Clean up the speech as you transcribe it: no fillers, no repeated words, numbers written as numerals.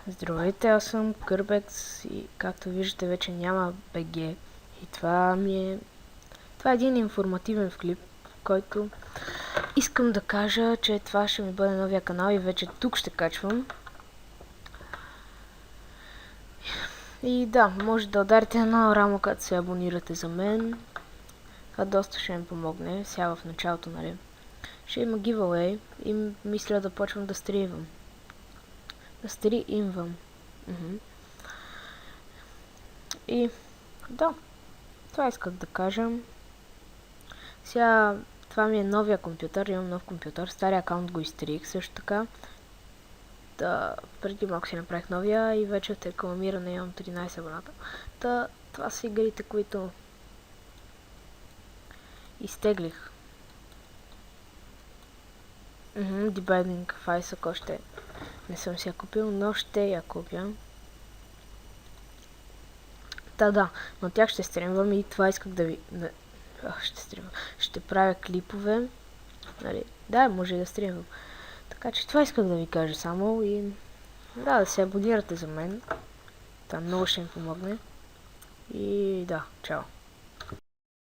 Здравейте, аз съм Кърбекс и както виждате вече няма БГ. И това е един информативен клип, в който искам да кажа, че това ще ми бъде новия канал и вече тук ще качвам. И да, може да ударите една рамо, като се абонирате за мен. Това доста ще ми помогне, сега в началото, нали. Ще има giveaway и мисля да почвам да стримвам. И да, това исках да кажа. Сега това ми е новия компютър, имам нов компютър, стария акаунт го изтрих също така. Да, преди малко си направих новия и вече от рекламиране имам 13 абоната. Това са игрите, които изтеглих. Debinding of Isaac още не съм си я купил, но ще я купя. Да, но тях ще стримвам и това исках да ви... Ще правя клипове. Нали? Да, може и да стримвам. Така че това исках да ви кажа само и да се абонирате за мен. Това много ще ми помогне. И да, чао.